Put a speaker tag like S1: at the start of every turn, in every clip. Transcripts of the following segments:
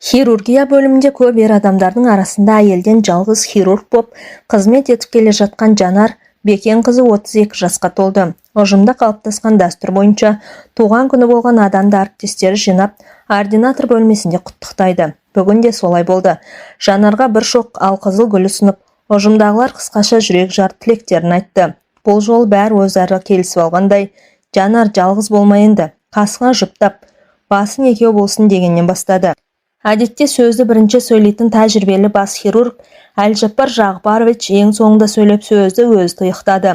S1: Хирургия бөлімінде көп ер адамдардың арасында әйелден жалғыз хирург боп қызмет етіп келе жатқан Жанар Бекенқызы 32 жасқа толды. Ұжымда қалыптасқан дәстүр бойынша туған күні болған адамды әріптестері жинап, ординатор бөлмесінде құттықтайды. Бүгін де солай болды. Жанарға бір шоқ алқызыл гүл ұсынып, ұжымдағылар қысқаша жүрек жар тілектерін айтты. Бұл жол бәрі өзара келісіп алғандай, Жанар жалғыз болмайынды, қасына жұптап, басын екеу болсын дегеннен бастады. Әдетте сөзді бірінші сөйлейтін тәжірибелі бас хирург Әлжаппар Жағыпарович ең соңында сөйлеп сөзді өзі тұйықтады.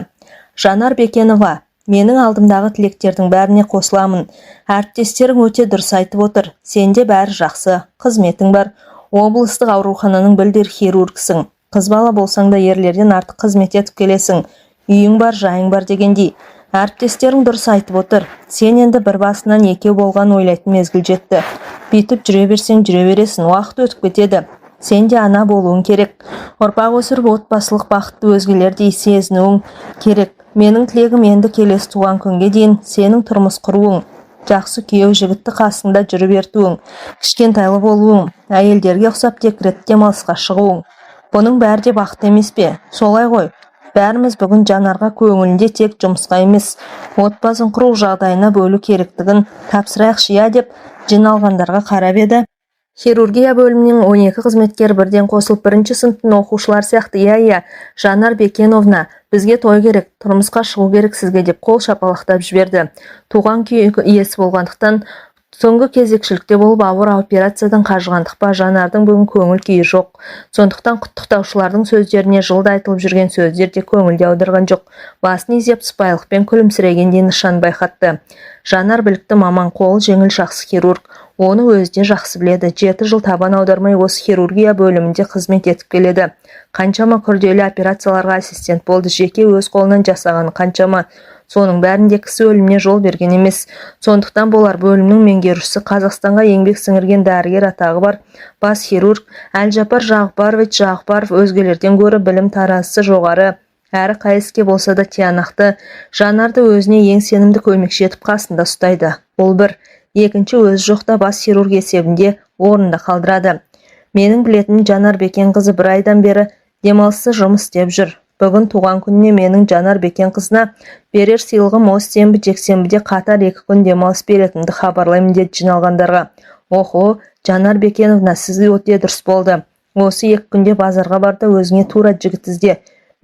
S1: Жанар Бекенова, менің алдымдағы тілектердің бәріне қосыламын. Әріптестерің өте дұрыс айтып отыр. Сенде бәрі жақсы, қызметің бар. Облыстық аурухананың білдір хирургсың. Қыз бала болсаң да ерлерден артық қызмет етіп келесің. Үйің бар, жайың бар дегендей. Әріптестерің дұрыс айтып отыр. Сен енді бір басынан екеу болған ойлайтын мезгіл жетті. Бүйтіп жүре берсең жүре бересің, уақыт өтіп кетеді. Сен де ана болуың керек. Ұрпақ өсіріп отбасылық бақытты өзгелердей сезінуің керек. Менің тілегім енді келесі туған күнге дейін сенің тұрмыс құруың, жақсы күйеу жігітті қасыңда жүріп ертуің, кішкентайлы болуың, әйелдерге ұқсап декрет демалысқа шығуың. Бұның бәрі де бақыт емес пе? Солай ғой. Бәріміз бүгін Жанарға көңілінде тек жұмысқа емес, отбасын құру жағдайына бөлу керектігін тапсырайықшы я деп жиналғандарға қарап еді. Хирургия бөлімінің 12 қызметкер бірден қосылып бірінші сыныптың оқушылар сияқты, иә, Жанар Бекеновна, бізге той керек, тұрмысқа шығу керек сізге деп қол шапалақтап жіберді. Туған күйі иесі болғандықтан соңғы кезекшілікте болып ауыр операциядан қажығандық па, Жанардың бүгін көңіл күйі жоқ. Сондықтан құттықтаушылардың сөздеріне жылда айтылып жүрген сөздерде көңілде аудырған жоқ. Басын изеп сыпайылықпен күлімсірегенде нышан байқатты. Жанар білікті маман, қолы жеңіл жақсы хирург. Оны өзі де жақсы біледі. 7 жыл табан аудармай осы хирургия бөлімінде қызмет етіп келеді. Қаншама күрделі операцияларға ассистент болды. Жеке өз қолынан жасаған қаншама. Соның бәрінде кісі өліміне жол берген емес. Сондықтан болар бөлімнің меңгерушісі, Қазақстанға еңбек сіңірген дәрігер атағы бар бас хирург Әлжаппар Жағыпарович Жағыпаров өзгелерден гөрі білім таразысы жоғары, әрі қайыске болса да тиянақты. Жанарды өзіне ең сенімді көмекші етіп қасында ұстайды. Бұл бір. Екінші, өзі жоқта бас хирург есебінде орында қалдырады. Менің білетін Жанар Бекенқызы бір айдан бері демалыссыз жұмыс істеп жүр. Бүгін туған күніне менің Жанар Бекенқызына берер сыйлығым осы сенбі жексенбіде қатар 2 күн демалыс беретінді хабарлаймын деді жиналғандарға. Охо, Жанар Бекеновна, сізге өте дұрыс болды. Осы 2 күнде базарға барда өзіңе тура жігіт ізде.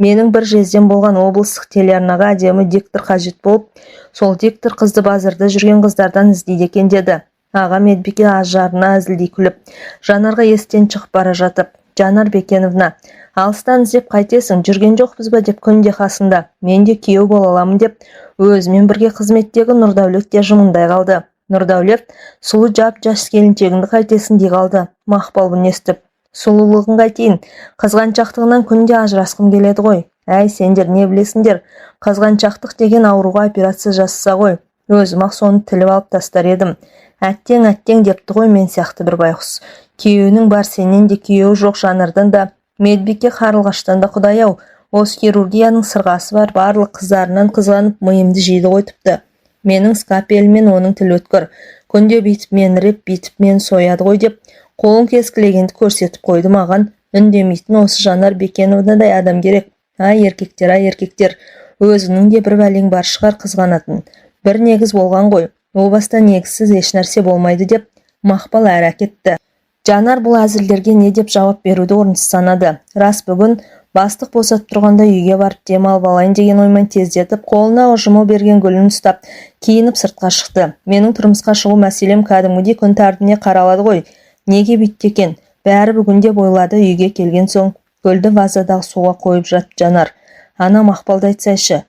S1: Менің бір жезден болған облыстық телеарнаға әдемі диктор қажет болып, сол диктор қызды базарда жүрген қыздардан іздейді екен деді. Аға медбике ажарына әзілдей күліп, Жанарға естен шығып бара жатып, Жанар Бекеновна, алыстан іздеп қайтесің, жүрген жоқпыз ба деп күнде қасында, мен де күйеу бола аламын деп, өзімен бірге қызметтегі Нұрдәулет те жымыңдай қалды. Нұрдәулет, сұлу жап-жас келіншегіңді қайтесің дей қалды. Мақпал бұны естіп, сұлулығын қайтейін, қызғаншақтығынан күнде ажырасқым келеді ғой. Әй, сендер не білесіңдер, қызғаншақтық деген ауруға операция жасаса ғой. Өзім-ақ соны тіліп алып тастар едім. Әттең депті ғой мен сияқты бір байқұс. Күйеуінің бар, сенен де күйеуі жоқ. Жанардан да, медбике Қарлығаштан да құдай-ау, осы хирургияның сырғасы бар, барлық қыздарынан қызғанып миымды жейді ғой тіпті. Менің скапелмен оның тіл өткір. Күнде бейтіп мен реп, бейтіп мен сояды ғой деп, қолын кескілегенді көрсетіп қойды маған. Үндемейтін осы Жанар Бекеновнадай адам керек. Ай еркектер, өзінің де бір бәлең бар шығар қызғанатын. Бір негіз болған ғой. О баста негізсіз ешнәрсе болмайды деп Мақпал әрі әкетті. Жанар бұл әзілдерге не деп жауап беруді орынсыз санады. Рас, бүгін бастық босатып тұрғанда үйге барып демалып алайын деген оймен тездетіп, қолына ұжымы берген гүлін ұстап, киініп сыртқа шықты. Менің тұрмысқа шығу мәселем кәдімгідей күн тәртібіне қаралады ғой. Неге бүйтті екен? Бәрі бүгінде бойлады. Үйге келген соң гүлді вазадағы суға қойып жатып Жанар. Ана Мақпалды айтсайшы.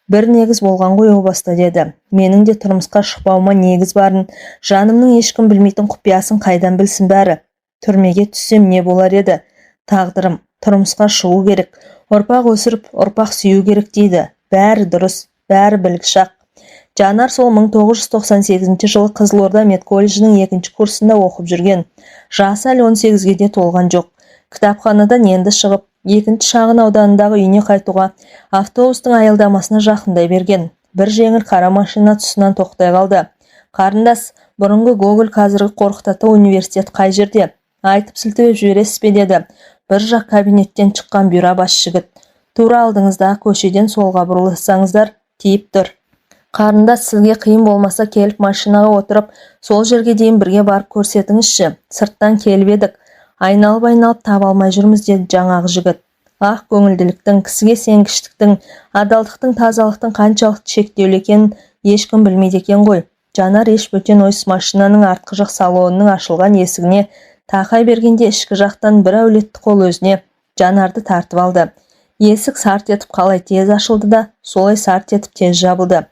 S1: Бір негіз болған ғой о баста деді. Менің де тұрмысқа шықпауыма негіз барын, жанымның ешкім білмейтін құпиясын қайдан білсін бәрі. Түрмеге түссем не болар еді? Тағдырым, тұрмысқа шығу керек. Ұрпақ өсіріп, ұрпақ сүю керек дейді. Бәрі дұрыс, бәрі білгіш-ақ. Жанар сол 1998 жылы Қызылорда медколледжінің 2-ші курсында оқып жүрген. Жасы әлі 18-ге де толған жоқ. Кітапханадан енді шығып, 2-ші шағын ауданындағы үйіне қайтуға автобустың аялдамасына жақындай берген. Бір жеңіл қара машина тұсынан тоқтай қалды. Қарындас, Бұрынғы Гоголь, қазіргі Қорқыт ата университет қай жерде? Айтып сілтеп жібересіз бе деді. Бір жақ кабинеттен шыққан бұйра бас жігіт. Тура алдыңыздағы көшеден солға бұрылсаңыздар тиіп тұр. Қарындас, сізге қиын болмаса келіп машинаға отырып, сол жерге дейін бірге барып көрсетіңізші. Сырттан келіп едік. Айналып таба алмай жүрміз деді жаңағы жігіт. Ақ көңілділіктің, кісіге сенгіштіктің, адалдықтың, тазалықтың қаншалықты шектеулі екенін ешкім білмейді екен ғой. Жанар еш бөтен ойсыз машинаның артқы жақ салонының ашылған есігіне тақай бергенде ішкі жақтан бір әулетті қол өзіне Жанарды тартып алды. Есік сарт етіп қалай тез ашылды да, солай сарт етіп тез жабылды.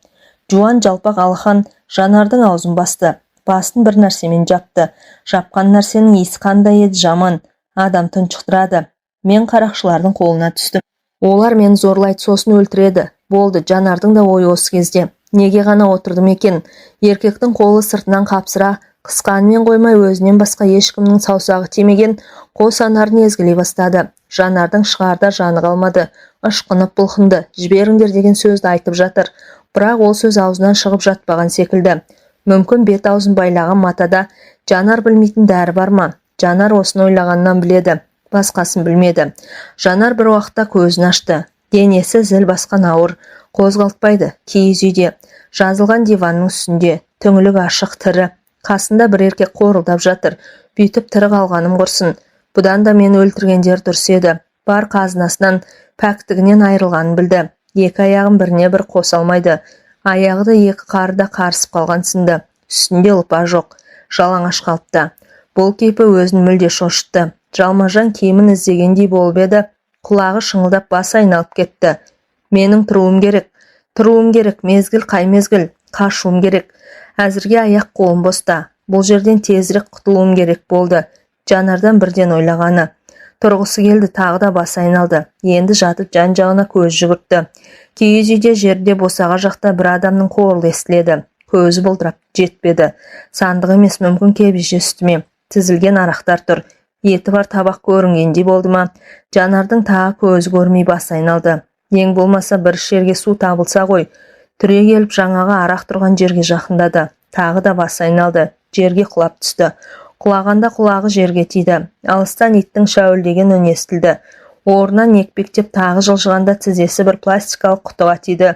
S1: Жуан жалпақ Алхан Жанардың аузын басты. Басын бір нәрсемен жапты. Жапқан нәрсенің иісі қандай еді, жаман. Адам тұншықтырады. Мен қарақшылардың қолына түстім. Олар мені зорлайды, сосын өлтіреді. Болды, Жанардың да ойы осы кезде. Неге ғана отырдым екен? Еркектің қолы сыртынан қапсыра, қысқанымен қоймай өзінен басқа ешкімнің саусағы тимеген қос анарын езгілей бастады. Жанардың шығарда жаны қалмады. Ышқынып бұлқынды. Жіберіңдер деген сөзді айтып жатыр. Бірақ ол сөз аузынан шығып жатпаған секілді. Мүмкін бет аузын байлаған матада Жанар білмейтін дәрі бар ма? Жанар осыны ойлағаннан біледі. Басқасын білмеді. Жанар бір уақытта көзін ашты. Денесі зіл басқан ауыр. Қозғалтпайды. Киіз үйде. Жазылған диванның үстінде. Түңілік ашық тірі. Қасында бір еркек қорылдап жатыр. Бүйтіп тірі қалғаным құрсын. Бұдан да мені өлтіргендер дұрыс еді. Бар қазынасынан, пәктігінен айырылғанын білді. Екі аяғын біріне бір қоса алмайды. Аяғы да екі қарыда қарысып қалған сынды. Үстінде ұлпа жоқ. Жалаңаш қалыпты. Бұл кейпі өзін мүлде шошытты. Жалмажан киімін іздегендей болып еді. Құлағы шыңылдап басы айналып кетті. Менің тұруым керек, мезгіл қай мезгіл, қашуым керек. Әзірге аяқ қолым боста. Бұл жерден тезірек құтылуым керек болды. Жанардан бірден ойлағаны. Тұрғысы келді, тағы да басы айналды. Енді жатып жан-жағына көз жүгіртті. Киіз үйде жерде босаға жақта бір адамның қорылы естіледі. Көзі бұлдырап жетпеді. Сандық емес, мүмкін кебеже үстіме. Тізілген арақтар тұр. Еті бар табақ көрінгендей болды ма? Жанардың тағы көзі көрмей басы айналды. Ең болмаса бір жерге су табылса ғой. Түре келіп жаңағы арақ тұрған жерге жақындады. Тағы да басы айналды. Жерге құлап түсті. Құлағанда құлағы жерге тиді. Алыстан иттің шәуілдеген үні естілді. Орнынан екпектеп тағы жылжығанда тізесі бір пластикалық құтыға тиді.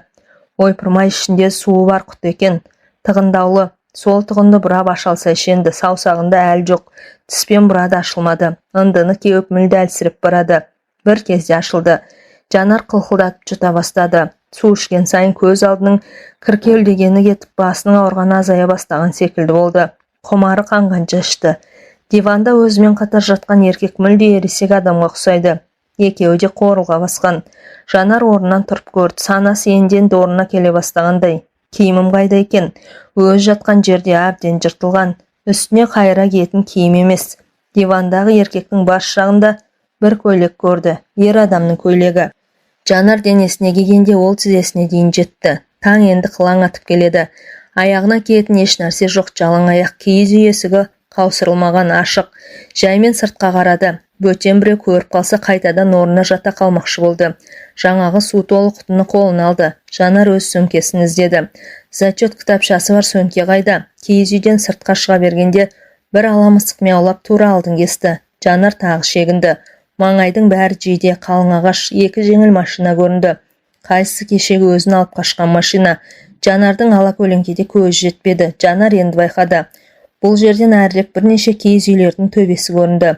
S1: Ойпырмай, ішінде суы бар құты екен. Тығындаулы. Сол тығынды бұрап ашалса ішенді. Саусағында әл жоқ. Тіспен бұрады ашылмады. Ындыны кеуіп мүлде әлсіріп барады. Бір кезде ашылды. Жанар қылқылдатып жұта бастады. Су ішкен сайын көз алдының кіркеулдегені кетіп, басының ауырғаны азая бастаған секілді болды. Құмары қанғанша ішті. Диванда өзімен қатар жатқан еркек мүлде ересек адамға ұқсайды. Екеуі де қорылға басқан. Жанар орнынан тұрып көрді. Санасы енден орнына келе бастағандай. Киімім қайда екен? Өз жатқан жерде әбден жыртылған. Үстіне қайыра киетін киім емес. Дивандағы еркектің бас жағында бір көйлек көрді. Ер адамның көйлегі. Жанар денесіне кигенде ол тізесіне дейін жетті. Таң енді қылаң атып келеді. Аяғына киетін еш нәрсе жоқ, жалаң аяқ. Киіз үй есігі қаусырылмаған, ашық. Жаймен сыртқа қарады. Бөтен біреу көріп қалса қайтадан орнына жата қалмақшы болды. Жаңағы су толы құтыны қолына алды. Жанар өз сөмкесін іздеді. Зачет кітапшасы бар, сөмке қайда? Киіз үйден сыртқа шыға бергенде бір ала мысық мияулап тура алдын кесті. Жанар тағы шегінді. Маңайдың бәрі жейде, қалың ағаш, екі жеңіл машина көрінді. Қайсысы кешегі өзін алып қашқан машина? Жанардың ала көлеңкеде көзі жетпеді. Жанар енді байқады. Бұл жерден әрірек бірнеше киіз үйлердің төбесі көрінді.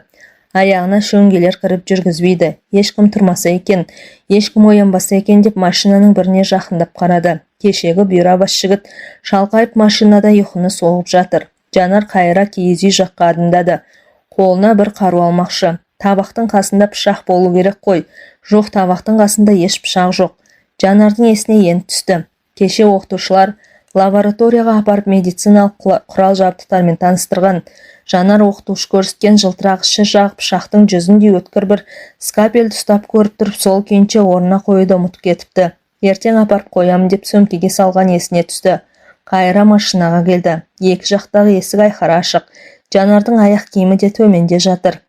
S1: Аяғына шөңгелер кіріп жүргізбейді. Ешкім тұрмаса екен, ешкім оянбаса екен деп машинаның біріне жақындап қарады. Кешегі бұйра бас жігіт шалқайып машинада ұйқыны соғып жатыр. Жанар қайыра киіз үй жаққа адымдады. Қолына бір қару алмақшы. Табақтың қасында пышақ болу керек қой. Жоқ, табақтың қасында еш пышақ жоқ. Жанардың есіне енді түсті. Кеше оқытушылар лабораторияға апарып медициналық құрал жабдықтармен таныстырған. Жанар оқытушы көрсеткен жылтырақ іші жақ пышақтың жүзіндей өткір бір скапельді ұстап көріп тұрып, сол күйінше орнына қоюды ұмытып кетіпті. Ертең апарып қоямын деп сөмкеге салған есіне түсті. Қайыра машинаға келді. Екі жақтағы есік айқара ашық. Жанардың аяқ киімі де төменде жатыр.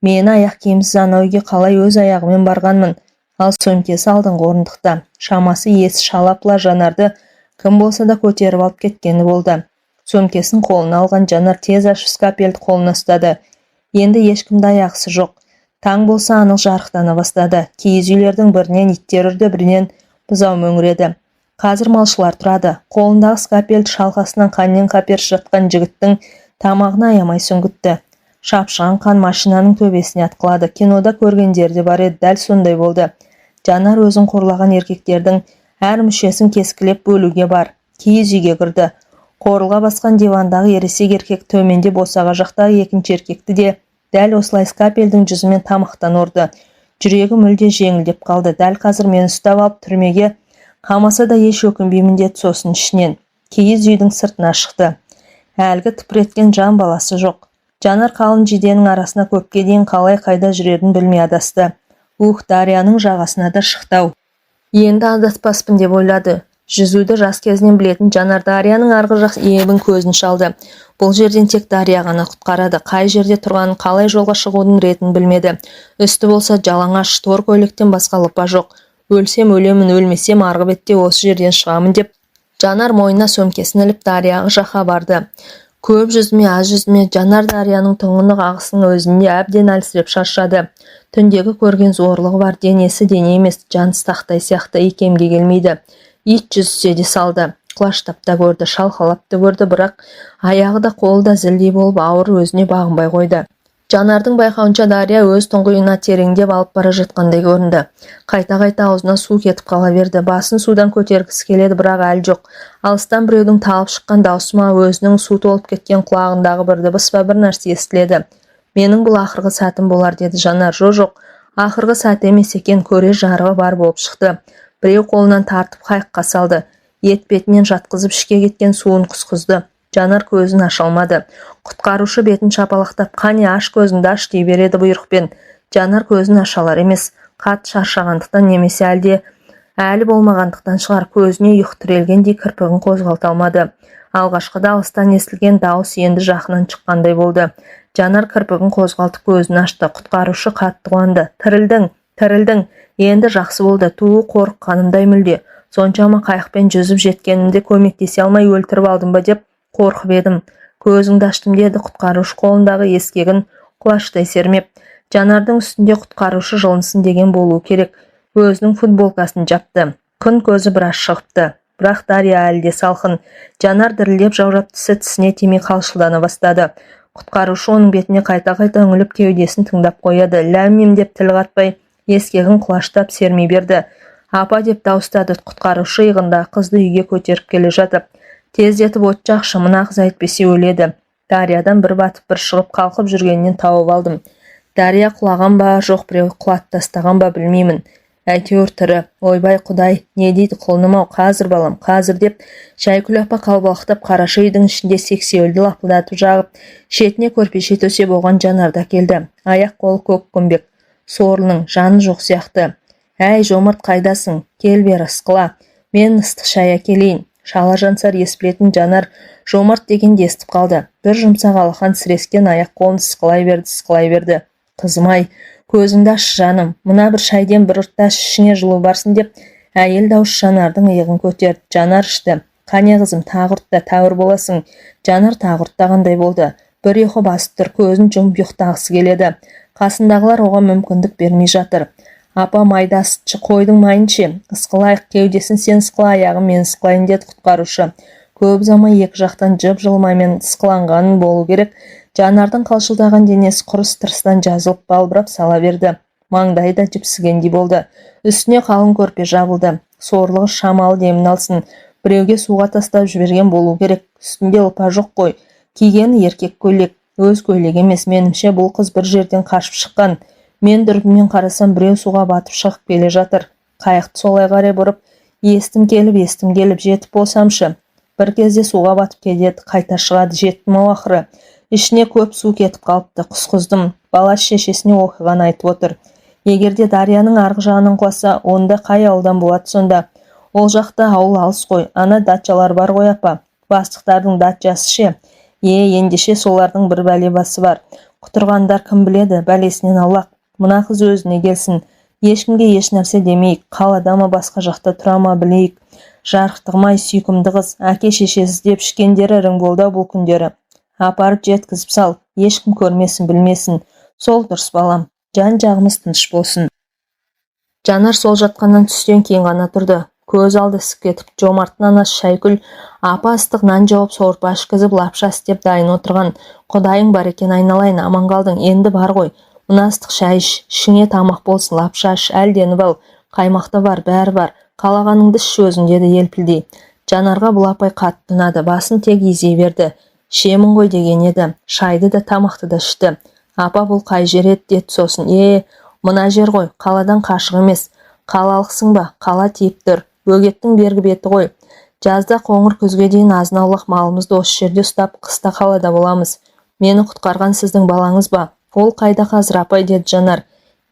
S1: Мені аяқ киімсіз анау үйге қалай өз аяғымен барғанмын. Ал сөмкесі алдыңғы орындықта. Шамасы есі шалапла Жанарды кім болса да көтеріп алып кеткені болды. Сөмкесін қолына алған Жанар тез ашып скальпельді қолына ұстады. Енді ешкімді аяқсы жоқ. Таң болса анық жарықтана бастады. Киіз үйлердің бірінен иттер үрді, бірінен бұзау мөңіреді. Қазір малшылар тұрады. Қолындағы скальпельді шалқасынан қаннен қаперіш жатқан жігіттің тамағына аямай сүңгітті. Шапшыған қан машинаның төбесіне атқылады. Кинода көргендері де бар еді, дәл сондай болды. Жанар өзін қорлаған еркектердің әр мүшесін кескілеп бөлуге бар. Киіз үйге кірді. Қорылға басқан дивандағы ересек еркек төменде босаға жақтағы екінші еркекті де дәл осылай скальпельдің жүзімен тамақтан ұрды. Жүрегі мүлде жеңілдеп қалды. Дәл қазір мені ұстап алып түрмеге қамаса да еш өкінбеймін деді сосын ішінен. Киіз үйдің сыртына шықты. Әлгі тыпыреткен жан баласы жоқ. Жанар қалың жиденің арасына көпке дейін қалай қайда жүрерін білмей адасты. Дарияның жағасына да шықтау. Енді адаспаспын деп ойлады. Жүзуді жас кезінен білетін Жанар Дарияның арғы жақ ебін көзін шалды. Бұл жерден тек Дария ғана құтқарады. Қай жерде тұрғанын, қалай жолға шығудың ретін білмеді. Үсті болса жалаңаш, тор көйлектен басқа лыпа жоқ. Өлсем өлемін, өлмесем арғы бетте осы жерден шығамын деп Жанар мойнына сөмкесін іліп Дарияға жақа барды. Көп жүзме, аз жүзме, Жанар Дарияның тұңғынық ағысының өзінде әбден әлсіреп шаршады. Түндегі көрген зорлығы бар, денесі дене емес, жаныс тақтай сияқты икемге келмейді. Ит жүзсе де салды. Құлаштап та көрді, шалқалап та көрді, бірақ аяғы да қолы да зілдей болып ауыр өзіне бағынбай қойды. Жанардың байқауынша Дария өз тұңғиығына тереңдеп алып бара жатқандай көрінді. Қайта-қайта аузына су кетіп қала берді. Басын судан көтергісі келеді, бірақ әл жоқ. Алыстан біреудің талып шыққан даусы ма, өзінің су толып кеткен құлағындағы бір дыбыс па, бір нәрсе естіледі. Менің бұл ақырғы сәтім болар деді Жанар. Жоқ, ақырғы сәт емес екен, көре жарығы бар болып шықты. Біреу қолынан тартып қайыққа салды. Ет бетінен жатқызып ішке кеткен суын құсқызды. Жанар көзін аша алмады. Құтқарушы бетін шапалақтап, қане аш көзіңді аш дей береді бұйрықпен. Жанар көзін ашалар емес, қатты шаршағандықтан немесе әлі болмағандықтан шығар, көзіне ұйық тірелгендей кірпігін қозғалта алмады. Алғашқыда алыстан естілген дауыс енді жақыннан шыққандай болды. Жанар кірпігін қозғалтып көзін ашты. Құтқарушы қатты қуанды. Тірілдің. Енді жақсы болды. Туы қорыққанымдай мүлде. Соншама қайықпен жүзіп жеткенімде көмектесе алмай өлтіріп алдым ба деп қорқып едім. Көзіңді аштым деді құтқарушы қолындағы ескегін құлаштай сермеп. Жанардың үстінде құтқарушы жылынсын деген болуы керек. Өзінің футболкасын жапты. Күн көзі біраз шығыпты. Бірақ Дария әлде салқын. Жанар дірілдеп жаурап тісіне тимей қалшылдана бастады. Құтқарушы оның бетіне қайта-қайта үңіліп кеудесін тыңдап қояды. Ләм-мим деп тіл қатпай, ескегін құлаштап сермей берді. Апа деп дауыстады құтқарушы иығында қызды үйге көтеріп келе жатып. Тездетіп от жақшы, мына қыз әйтпесе өледі. Дариядан бір батып бір шығып қалқып жүргеннен тауып алдым. Дария құлаған ба, жоқ біреу құлатып тастаған ба білмеймін. Әйтеуір тірі. Ойбай құдай, не дейді құлыным-ау, қазір балам, қазір деп Шайкүл апа қалбалақтап қараша үйдің ішінде сексеуілді лапылдатып жағып, шетіне көрпеше төсеп оған Жанарда келді. Аяқ қолы көк көмбек. Сорлының жаны жоқ сияқты. Әй, Жомарт қайдасың? Кел бері, ысқыла. Мен ыстық шай әкелейін. Шала жансар ес білетін Жанар Жомарт дегенде естіп қалды. Бір жұмсақ алақан сірескен аяқ қолын сықылай берді. Қызым-ай, көзіңді аш жаным, мына бір шайден бір ұрттас ішіңе жылу барсын деп әйел дауыс Жанардың иығын көтерді. Жанар ішті. Қане қызым, тағы ұртта, тәуір боласың. Жанар тағы ұрттағандай болды. Бір ұйқы басып тұр, көзін жұмып ұйықтағысы келеді. Қасындағылар оған мүмкіндік бермей жатыр. Апа, майда ысытшы, қойдың майынше, ысқылайық, кеудесін сен ысқыла, аяғын мен ысқылайын деді құтқарушы. Көп ұзамай екі жақтан жып-жылмаймен ысқыланғанын болу керек. Жанардың қалшылдаған денесі құрыс тырыстан жазылып балбырап сала берді. Маңдайы да жіпсігендей болды. Үстіне қалың көрпе жабылды. Сорлығы шамалы демін алсын. Біреуге суға тастап жіберген болу керек. Үстінде ұлпа жоқ қой. Кигені еркек көйлек. Өз көйлек емес, меніңше бұл қыз бір жерден қашып шыққан. Мен дүрбімен қарасам біреу суға батып шығып келе жатыр. Қайықты солай қарай бұрып, естім келіп жетіп болсамшы. Бір кезде суға батып кетеді, қайта шығады, жеттім-ау ақыры. Ішіне көп су кетіп қалыпты, құсқыздым. Бала шешесіне оқиғаны айтып отыр. Егерде Дарияның арғы жағынан құласа, онда қай ауылдан болады сонда? Ол жақта ауыл алыс қой, ана дачалар бар ғой апа. Бастықтардың дачасы ше. Ендеше солардың бір бәле басы бар. Құтырғандар кім біледі, бәлесінен Аллах. Мына қыз өзіне келсін. Ешкімге еш нәрсе демейік, қалада ма басқа жақта тұра ма білейік. Жарықтығым-ай, сүйкімді қыз, әке-шешесі іздеп ішкендері ірің болды бұл күндері. Апарып жеткізіп сал, ешкім көрмесін, білмесін. Сол дұрыс балам, жан-жағымыз тыныш болсын. Жанар сол жатқаннан түстен кейін ғана тұрды. Көз алды ісіп кетіп, Жомарттың анасы Шайкүл апа ыстық нан жауып сорпа ішкізіп лапша істеп дайын отырған. Құдайың бар екен, айналайын, аман қалдың, енді бар ғой. Мына ыстық шай іш, ішіңе тамақ болсын, лапша іш, әлденіп ал, қаймақта бар, бәрі бар. Қалағаныңды іш өзің, деді елпілдей. Жанарға бұл апай қатты ұнады, басын тек изей берді. Ішемін ғой деген еді. Шайды да тамақты да ішті. Апа бұл қай жер еді, деді сосын. Мына жер ғой, қаладан қашық емес. Қалалықсың ба? Қала тиіп тұр. Бөгеттің бергі беті ғой. Жазда қоңыр күзге дейін азын-аулақ малымызды осы жерде ұстап, қыста қалада боламыз. Мені құтқарған сіздің балаңыз ба? Ол қайда қазір, апай, деді Жанар.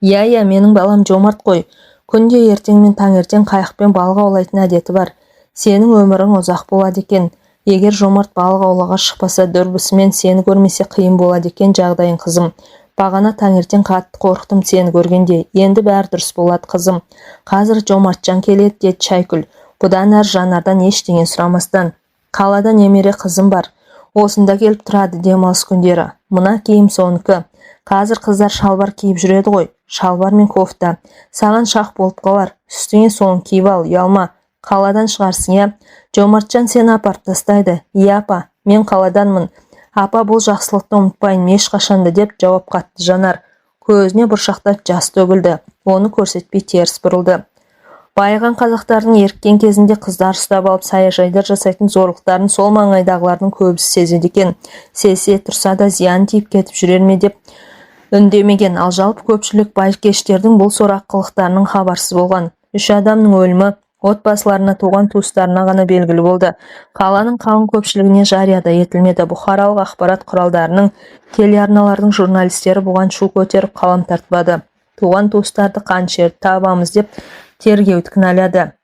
S1: Иә, менің балам Жомарт қой. Күнде ертең мен таңертең қайықпен балық аулайтын әдеті бар. Сенің өмірің ұзақ болады екен. Егер Жомарт балық аулауға шықпаса, дүрбісімен сені көрмесе қиын болады екен жағдайың, қызым. Бағана таңертең қатты қорықтым сені көргенде. Енді бәрі дұрыс болады, қызым. Қазір Жомартжан келеді, деді Шайкүл. Бұдан әр Жанардан ештеңе сұрамастан. Қалада немере қызым бар. Осында келіп тұрады демалыс күндері. Мына киім соныкі. Қазір қыздар шалбар киіп жүреді ғой. Шалбар мен кофта. Саған шақ болып қалар. Үстіңе соны киіп ал, ұялма. Қаладан шығарсың, иә? Жомартжан сені апарып тастайды. Иә, апа, мен қаладанмын. Апа, бұл жақсылықты ұмытпайын ешқашанда, деп жауап қатты Жанар. Көзіне бұршақтап жас төгілді. Оны көрсетпей теріс бұрылды. Байыған қазақтардың еріккен кезінде қыздар ұстап алып саяжайда жасайтын зорлықтарын сол маңайдағылардың көбісі сезеді екен. Сезсе тұрса да зиян тиіп кетіп жүрер ме деп үндемеген. Ал жалпы көпшілік байкештердің бұл сорақ қылықтарының хабарсыз болған. 3 адамның өлімі отбасыларына, туған туыстарына ғана белгілі болды. Қаланың қалың көпшілігіне жарияда етілмеді. Бұқаралық ақпарат құралдарының, телеарналардың журналистері бұған шу көтеріп қалам тартпады. Туған туыстарды қаншерді табамыз деп тергеуді кінәлады.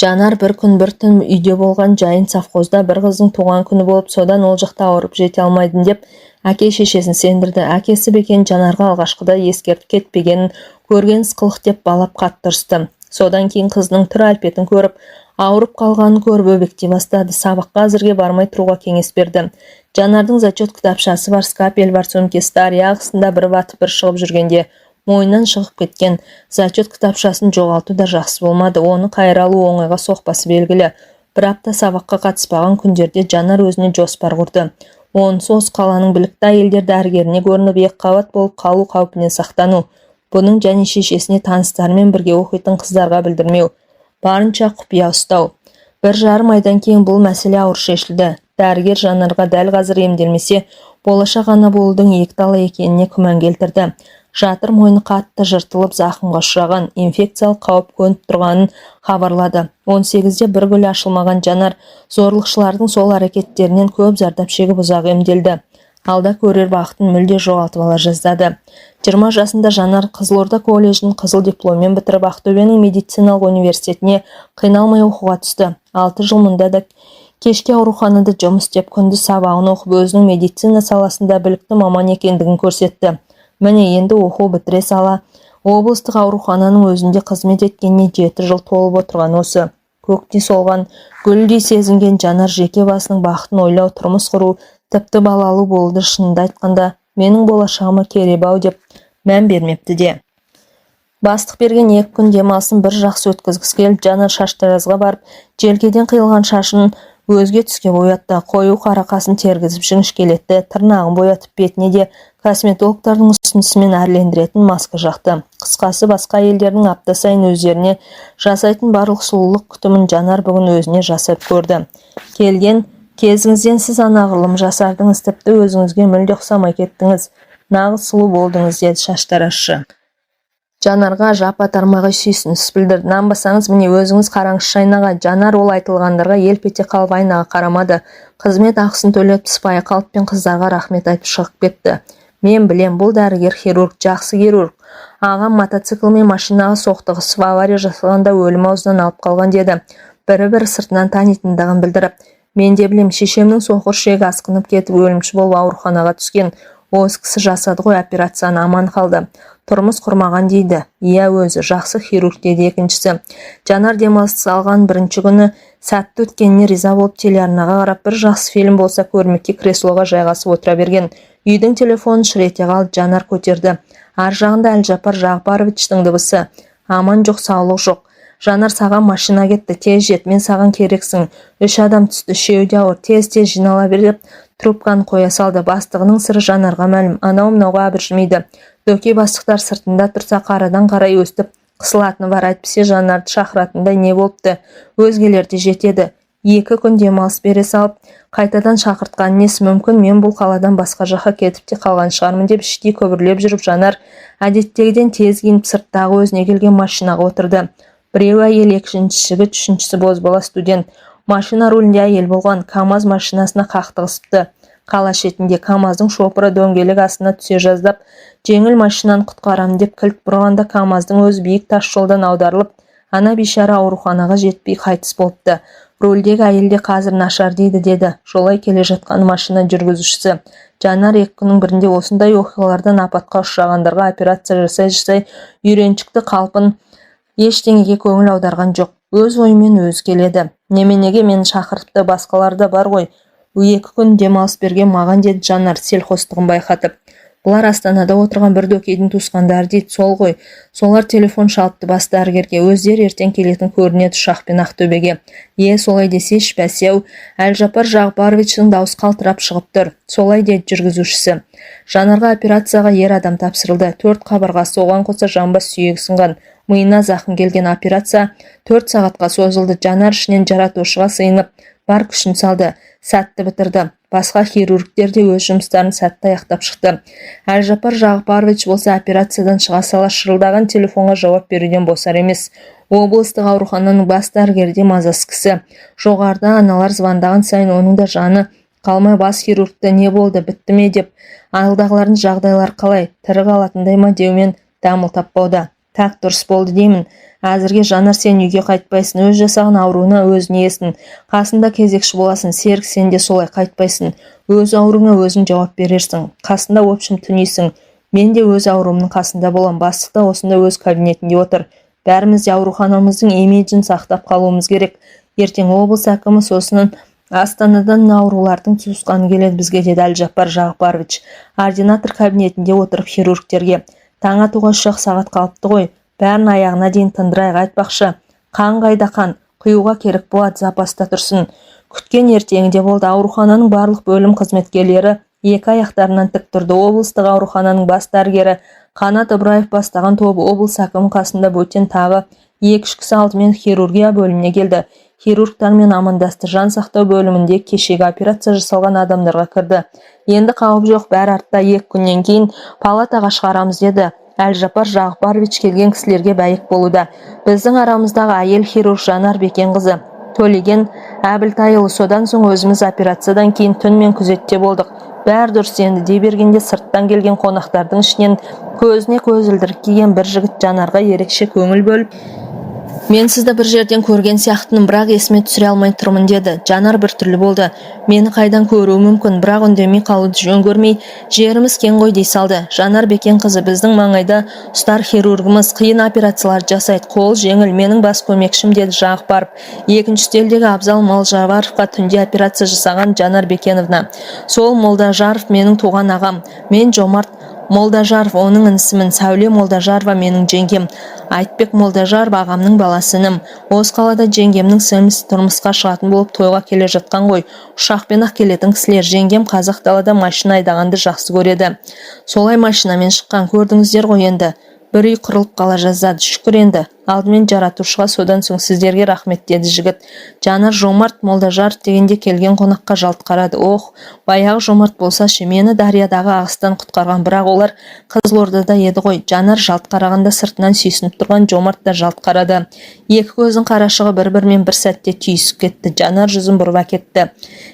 S1: Жанар бір күн бір түн үйде болған жайын совхозда бір қыздың туған күні болып, содан ол жақта ауырып жете алмайдың деп әке-шешесін сендірді. Әкесі бекен Жанарға алғашқыда ескертіп кетпегенін көрген сықылық деп балап қатты ұрысты. Содан кейін қызының түр әлпетін көріп, ауырып қалғанын көріп өбектей бастады. Сабаққа әзірге бармай тұруға кеңес берді. Жанардың зачет кітапшасы бар, скапель бар, сөмкесі тар, аяғысында бір батып бір шығып жүргенде мойнынан шығып кеткен. Зачет кітапшасын жоғалту да жақсы болмады. Оны қайыра алу оңайға соқпасы белгілі. Бір апта сабаққа қатыспаған күндерде Жанар өзіне жоспар құрды. Онысы осы қаланың білікті әйелдер дәрігеріне көрініп екіқабат болып қалу қаупінен сақтану. Бұның және шешесіне таныстарымен бірге оқитын қыздарға білдірмеу. Барынша құпия ұстау. 1,5 айдан кейін бұл мәселе ауыр шешілді. Дәрігер Жанарға дәл қазір емделмесе, болашақ ана болудың екіталы екеніне күмән келтірді. Жатыр мойны қатты жыртылып зақымға ұшыраған, инфекциялық қауіп төніп тұрғанын хабарлады. 18-де бір гүлі ашылмаған Жанар зорлықшылардың сол әрекеттерінен көп зардап шегіп ұзақ емделді. Алда көрер бақытын мүлде жоғалтып ала жаздады. 20 жасында Жанар Қызылорда колледжін қызыл дипломмен бітіріп, Ақтөбенің медициналық университетіне қиналмай оқуға түсті. 6 жыл мұнда да кешке ауруханада жұмыс істеп, күндіз сабағын оқып, өзінің медицина саласында білікті маман екендігін көрсетті. Міне енді оқу бітіре сала облыстық аурухананың өзінде қызмет еткеніне 7 жыл толып отырған осы. Көктей солған, гүлдей сезінген Жанар жеке басының бақытын ойлау, тұрмыс құру, тіпті балалы болуды шынында айтқанда менің болашағыма керек-ау деп мән бермепті де. Бастық берген 2 күн демалысын бір жақсы өткізгісі келіп, Жанар шаштаразға барып, желкеден қиылған шашын өзге түске боятты. Қою қара қасын тергізіп жіңішкелетті, тырнағын боятып, бетіне де косметологтардың ұсынысымен әрлендіретін маска жақты. Қысқасы, басқа елдердің апта сайын өздеріне жасайтын барлық сұлулық күтімін Жанар бүгін өзіне жасап көрді. Келген кезіңізден сіз анағұрлым жасардыңыз, тіпті өзіңізге мүлде ұқсамай кеттіңіз. Нағыз сұлу болдыңыз, деді шаштаразшы. Жанарға жапа тармағы сүйсініс білдірді. Нанбасаңыз, міне өзіңіз қараңыз айнаға. Жанар ол айтылғандарға елп ете қалып айнаға қарамады. Қызмет ақысын төлеп сыпайы қалыппен қыздарға рахмет айтып шығып кетті. Мен білем, бұл дәрігер хирург, жақсы хирург. Ағам мотоциклмен машинаға соқтығысып, авария жасағанда өлім аузынан алып қалған, деді. Бірі сыртынан танитындығын білдіріп. Мен де білем, шешемнің соқыр ішегі асқынып кетіп өлімші болып ауруханаға түскен. Осы кісі жасады ғой операцияны, аман қалды. Тұрмыс құрмаған дейді. Иә, өзі жақсы хирург, деді екіншісі. Жанар демалыс алған бірінші күні Сәтті өткеніне риза болып телеарнаға қарап бір жақсы фильм болса көрмекке креслоға жайғасып отыра берген. Үйдің телефонын шыр ете қалып Жанар көтерді. Ар жағында Әлжапар Жағыпаровичтің дыбысы. Аман жоқ, саулық жоқ. Жанар, саған машина кетті, тез жет, мен саған керексің. 3 адам түсті, үшеуі де ауыр, тез жинала бер деп трубканы қоя салды. Бастығының сыры Жанарға мәлім, анау-мынауға абыржымайды. Дөкей бастықтар сыртында тұрса қарадан қарай өстіп қысылатыны бар. Әйтпесе Жанарды шақыратындай не болыпты. Өзгелер де жетеді. 2 күн демалыс бере салып, қайтадан шақыртқан несі мүмкін, мен бұл қаладан басқа жаққа кетіп те қалған шығармын деп іштей көбірлеп жүріп, Жанар әдеттегіден тез киініп сырттағы өзіне келген машинаға отырды. Біреуі әйел, екіншісі жігіт, үшіншісі бозбала студент. Машина рулінде әйел болған. КамАЗ машинасына қақтығысыпты. Қала шетінде КамАЗдың шопыры дөңгелек астына түсе жаздап, жеңіл машинаны құтқарам деп кілт бұрғанда КамАЗдың өзі биік тас жолдан аударылып, ана бейшара ауруханаға жетпей қайтыс болыпты. Рөлдегі әйелде қазір нашар дейді, деді жолай келе жатқан машина жүргізушісі. Жанар 2 күннің бірінде осындай оқиғалардан апатқа ұшырағандарға операция жасай үйреншікті қалпын ештеңеге көңіл аударған жоқ. Өз ойымен өзі келеді. Неменеге мені шақырыпты, басқалар да бар ғой. 2 күн демалыс берген маған, деді Жанар селқостығын байқатып. Бұлар Астанада отырған бір дөкейдің туысқандары дейді, сол ғой. Солар телефон шалыпты бас дәрігерге. Өздері ертең келетін көрінеді ұшақпен Ақтөбеге. Солай десеш, бәсеу, Әлжапар Жағыпаровичтің дауыс қалтырап шығып тұр. Солай, деді жүргізушісі. Жанарға операцияға ер адам тапсырылды. 4 қабырғасы, оған қоса жамбас сүйегі сынған. Миына зақым келген. Операция 4 сағатқа созылды. Жанар ішінен жаратушыға сыйынып бар күшін салды. Сәтті бітірді. Басқа хирургтер де өз жұмыстарын сәтті аяқтап шықты. Әлжапар Жағыпарович болса операциядан шыға сала шырылдаған телефонға жауап беруден босар емес. Облыстық аурухананың бас дәрігері де мазасыз кісі. Жоғарыда аналар звондаған сайын оның да жаны қалмай бас хирургті не болды, бітті ме деп, алдағылардың жағдайлар қалай, тірі қалатындай ма деумен дамыл таппауда. Так дұрыс болды деймін. Әзірге Жанар, сен үйге қайтпайсың, өз жасаған ауруына өзің иесің. Қасында кезекші боласың. Серік, сен де солай қайтпайсың. Өз ауруыңа өзің жауап берерсің. Қасында общым түнейсің. Мен де өз ауруымның қасында болам. Бастық та осында өз кабинетінде отыр. Бәріміз де ауруханамыздың имиджін сақтап қалуымыз керек. Ертең облыс әкімі сосын Астанадан аурулардың туысқаны келеді бізге, деді Әлжапар Жағыпарович. Ординатор кабинетінде отырып хирургтерге. Таң атуға 3 сағат қалыпты ғой. Бәрін аяғына дейін тындырайық, айтпақшы. Қан қайда қан? Құюға керек болады, запаста тұрсын. Күткен ертеңінде болды. Аурухананың барлық бөлім қызметкерлері 2 аяқтарынан тік тұрды. Облыстық аурухананың бас дәрігері Қанат Ыбыраев бастаған тобы облыс әкімі қасында бөтен тағы 2-3 кісі алдымен хирургия бөліміне келді. Хирургтармен амандасты. Жан сақтау бөлімінде кешегі операция жасалған адамдарға кірді. Енді қауіп жоқ, бәрі артта, 2 күннен кейін палатаға шығарамыз, деді. Әлжапар Жағыпарович келген кісілерге бәйік болуда. Біздің арамыздағы әйел хирург Жанар Бекенқызы Төлеген Әбілтайұлы. Содан соң өзіміз операциядан кейін түнмен күзетте болдық. Бәр дұрыс енді дей бергенде сырттан келген қонақтардың ішінен көзіне көз ілдіріп киген бір жігіт Жанарға ерекше көңіл бөліп, мен сізді бір жерден көрген сияқтымын, бірақ есіме түсіре алмай тұрмын, деді. Жанар біртүрлі болды. Мені қайдан көруі мүмкін, бірақ үндемей қалуды жөн көрмей, жеріміз кең ғой дей салды. Жанар Бекенқызы біздің маңайда ұстар хирургымыз, қиын операциялар жасайды, қол жеңіл, менің бас көмекшім, деді Жағыпаров. Екінші үстелдегі Абзал Молдажаровқа түнде операция жасаған Жанар Бекеновна. Сол Молдажаров менің туған ағам. Мен Жомарт Молдажаров оның інісімін. Сәуле Молдажарова менің жеңгем. Айтбек Молдажаров ағамның баласыным. Осы қалада жеңгемнің сіңлісі тұрмысқа шығатын болып тойға келе жатқан ғой. Ұшақпен ақ келетін кісілер. Жеңгем қазақ далада машина айдағанды жақсы көреді. Солай машинамен шыққан, көрдіңіздер ғой енді. Бір үй қырылып қала жаздады. Шүкір енді. Алдымен жаратушыға, содан соң сіздерге рахмет, деді жігіт. Жанар Жомарт Молдажаров дегенде келген қонаққа жалт қарады. Ох, баяғы Жомарт болса ше, мені Дариядағы ағыстан құтқарған, бірақ олар Қызылордада еді ғой. Жанар жалт қарағанда сыртынан сүйсініп тұрған Жомарт та жалт қарады. 2 көздің қарашығы бір-бірімен бір сәтте түйісіп кетті. Жанар жүзін бұрып әкетті.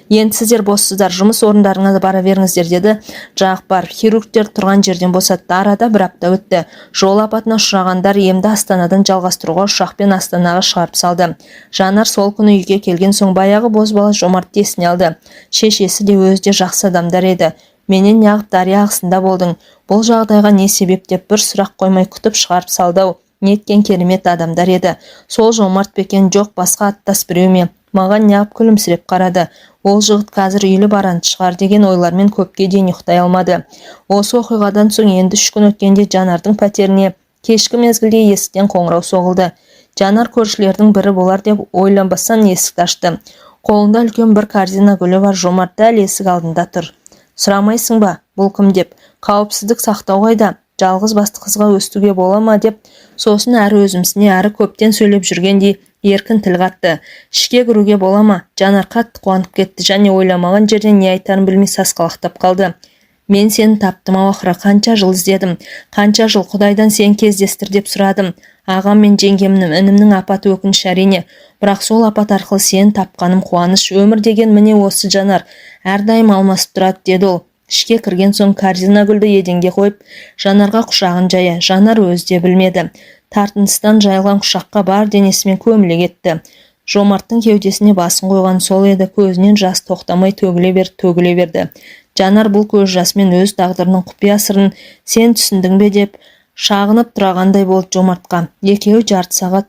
S1: Енді сіздер боссыздар, жұмыс орындарыңа бара беріңіздер, деді Жағыпаров. Хирургтер тұрған жерден босатты. Арада 1 апта өтті. Жол апатына ұшырағандар емді Астанадан жалғастыруға ұшақпен Астанаға шығарып салды. Жанар сол күні үйге келген соң баяғы бозбала Жомартты есіне алды. Шешесі де өзі де жақсы адамдар еді. Менен неғып Дария ағысында болдың? Бұл жағдайға не себеп деп бір сұрақ қоймай күтіп шығарып салды. Неткен керемет адамдар еді. Сол Жомарт Бекен жоқ, басқа аттас біреу ме? Маған неғып күлімсіреп қарады. Ол жігіт қазір үйлі баранды шығар деген ойлармен көпке дейін ұйықтай алмады. Осы оқиғадан соң енді 3 күн өткенде Жанардың пәтеріне кешкі мезгілде есіктен қоңырау соғылды. Жанар көршілердің бірі болар деп ойланбастан есікті ашты. Қолында үлкен бір корзина гүлі бар. Жомарт дәл есік алдында тұр. Сұрамайсың ба, бұл кім деп? Қауіпсіздік сақтау қайда? Жалғыз басты қызға өстуге бола ма деп, сосын әрі өзімсіне әрі көптен сөйлеп жүргендей еркін тіл қатты. Ішке кіруге бола ма? Жанар қатты қуанып кетті және ойламаған жерден не айтарын білмей сасқалақтап қалды. Мен сені таптым ақыры, қанша жыл іздедім, қанша жыл Құдайдан сен кездестір деп сұрадым. Ағам мен жеңгемнің, інімнің апаты өкініш әрине, бірақ сол апат арқылы сені тапқаным қуаныш. Өмір деген міне осы Жанар, әрдайым алмасып тұрады деді ол. Ішке кірген соң корзина гүлді еденге қойып, Жанарға құшағын жая. Жанар өзі де білмеді. Тартыныстан жайылған құшаққа бар денесімен көміле кетті. Жомарттың кеудесіне басын қойған сол еді. Көзінен жас тоқтамай төгіле берді. Жанар бұл көз жасымен өз тағдырының құпия сырын сен түсіндің бе деп шағынып тұрағандай болды Жомартқа. Екеуі жарты сағат,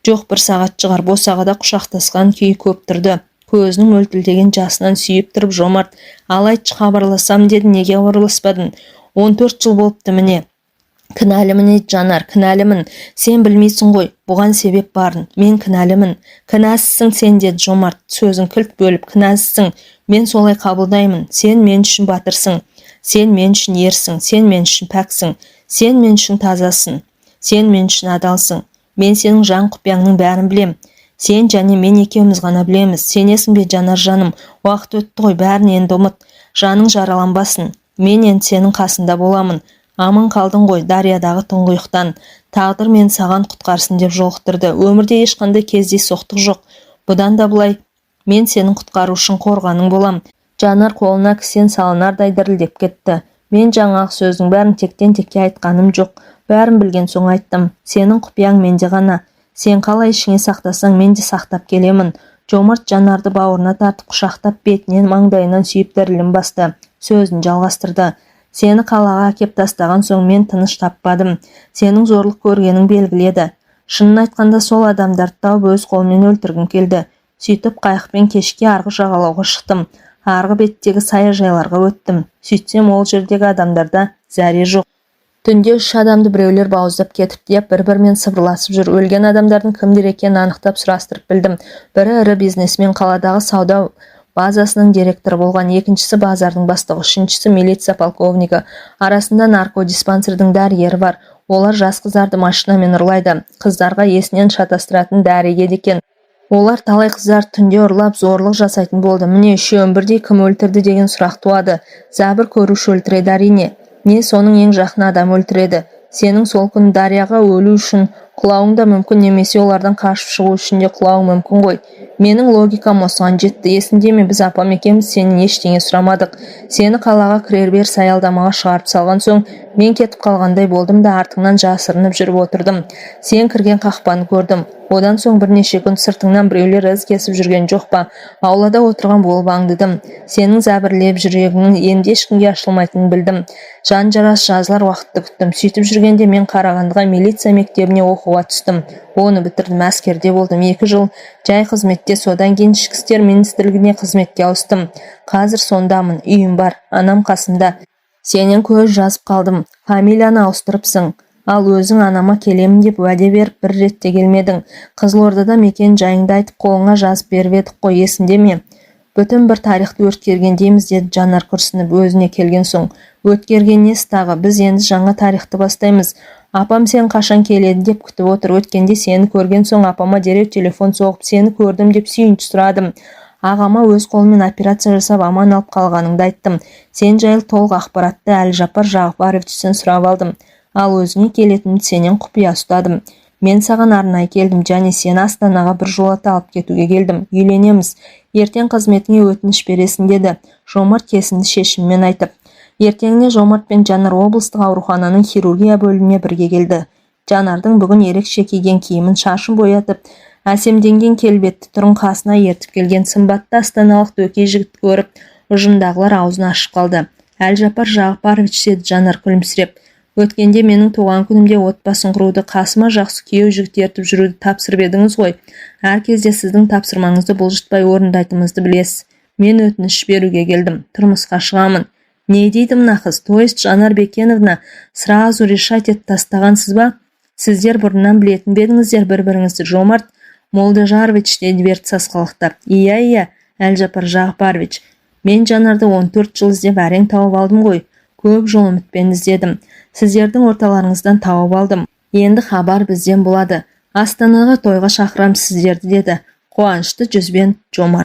S1: жоқ 1 сағат шығар босағада құшақтасқан күйі көп тұрды. Көзінің мөлтілдеген жасынан сүйіп тұрып Жомарт, ал айтшы, хабарласам деді, неге хабарласпадың? 14 жыл болыпты міне. Кінәлімін еді Жанар, кінәлімін. Сен білмейсің ғой, бұған себеп барын. Мен кінәлімін. Кінәсізсің сен деді Жомарт, сөзін кілт бөліп. Кінәсізсің. Мен солай қабылдаймын. Сен мен үшін батырсың. Сен мен үшін ерсің. Сен мен үшін пәксің. Сен мен үшін тазасың. Сен мен үшін адалсың. Мен сенің жан құпияңның бәрін білем. Сен және мен екеуміз ғана білеміз. Сенесің бе Жанар жаным? Уақыт өтті ғой, бәрін енді ұмыт. Жаның жараланбасын. Мен енді сенің қасында боламын. Аман қалдың ғой дариядағы тұңғиықтан. Тағдыр мен саған құтқарсын деп жолықтырды. Өмірде ешқандай кездейсоқтық жоқ. Бұдан да былай мен сенің құтқарушың, қорғаның болам. Жанар қолына кісен салынардай дірілдеп кетті. Мен жаңағы сөздің бәрін тектен текке айтқаным жоқ. Бәрін білген соң айттым. Сенің құпияң менде ғана. Сен қалай ішіңе сақтасаң, мен де сақтап келемін. Жомарт Жанарды бауырына тартып құшақтап бетінен маңдайынан сүйіп дірілін басты. Сөзін жалғастырды. Сені қалаға әкеп тастаған соң мен тыныш таппадым. Сенің зорлық көргенің белгіледі. Шынын айтқанда сол адамдарды тауып өз қолыммен өлтіргім келді. Сөйтіп қайықпен кешке арғы жағалауға шықтым. Арғы беттегі саяжайларға өттім. Сөйтсем ол жердегі адамдарда зәре жоқ. Түнде 3 адамды біреулер бауыздап кетіп деп бір-бірімен сыбырласып жүр. Өлген адамдардың кімдер екенін анықтап сұрастырып білдім. Бірі ірі бизнесмен, қаладағы сауда базасының директоры болған, екіншісі базардың бастығы, үшіншісі милиция полковнигі. Арасында наркодиспансердің дәрігері бар. Олар жас қыздарды машинамен ұрлайды. Қыздарға есінен шатастыратын дәрігер екен. Олар талай қыздар түнде ұрлап зорлық жасайтын болды. Міне үшеуін бірдей кім өлтірді деген сұрақ туады. Зәбір көруші өлтіреді әрине. Не соның ең жақын адам өлтіреді. Сенің сол күні дарияға өлу үшін құлауың да мүмкін, немесе олардан қашып шығу үшін де құлауың мүмкін ғой. Менің логикам осыған жетті. Есіңде ме, біз апам екеуміз сенен ештеңе сұрамадық. Сені қалаға кірер-бер саялдамаға шығарып салған соң мен кетіп қалғандай болдым да артыңнан жасырынып жүріп отырдым. Сен кірген қақпаны көрдім. Одан соң бірнеше күн сыртыңнан біреулер із кесіп жүрген жоқ па? Аулада отырған болып аңдыдым. Сенің зәбірлеп жүрегіңнің енді ешкімге ашылмайтынын білдім. Жан жарас жазылар уақытты күттім. Сөйтіп жүргенде мен Қарағандыға милиция мектебіне оқуға түстім. Оны бітірдім, әскерде болдым 2 жыл. Жай қызметте, содан кейін ішкі істер министрлігіне қызметке ауыстым. Қазір сондамын, үйім бар, анам қасымда. Сенен көз жазып қалдым. Фамилияны ауыстырыпсың. Ал өзің анама келемін деп уәде беріп бір ретте келмедің. Қызылордада мекен жайыңды айтып қолыңа жазып беріп едік қой, есіңде ме? Бүтін бір тарихты өткергендейміз деді Жанар күрсініп өзіне келген соң. Өткерген несі тағы? Біз енді жаңа тарихты бастаймыз. Апам сен қашан келеді деп күтіп отыр. Өткенде сені көрген соң апама дереу телефон соғып сені көрдім деп сүйінші сұрадым. Ағама өз қолымен операция жасап аман алып қалғаныңды айттым. Сен жайлы толық ақпаратты Әлжапар Жағыпаровичтен сұрап алдым. Ал өзіңе келетінімді сенен құпия ұстадым. Мен саған арнайы келдім, және сені Астанаға бір жолата алып кетуге келдім. Үйленеміз. Ертең қызметіңе өтініш бересің деді. Жомарт кесімді шешіммен айтып. Ертеңіне Жомарт пен Жанар облыстық аурухананың хирургия бөліміне бірге келді. Жанардың бүгін ерекше киген киімін шашын боятып, әсемденген келбетті тұрын қасына ертіп келген сымбатты астаналық дөкей жігіт көріп, ұжымдағылар аузын ашып қалды. Әлжапар Жағыпарович деді Жанар күлімсіреп. Өткенде менің туған күнімде отбасын құруды, қасыма жақсы күйеу жігіт ертіп жүруді тапсырып едіңіз ғой. Әр кезде сіздің тапсырмаңызды бұлжытпай орындайтынымызды білесіз. Мен өтініш беруге келдім. Тұрмысқа шығамын. Не дейді мына қыз? То есть Жанар Бекеновна сразу решать етіп тастағансыз ба? Сіздер бұрыннан білетін бедіңіздер бір-біріңізді? Жомарт Молдажарович деді Берд сасқалақтап. Иә, Әлжапар Жағыпарович. Мен Жанарды 14 жыл іздеп әрең тауып алдым ғой. Көп жол үмітпен іздедім. Сіздердің орталарыңыздан тауып алдым. Енді хабар бізден болады. Астанаға тойға шақырам сіздерді, деді қуанышты жүзбен Жомарт.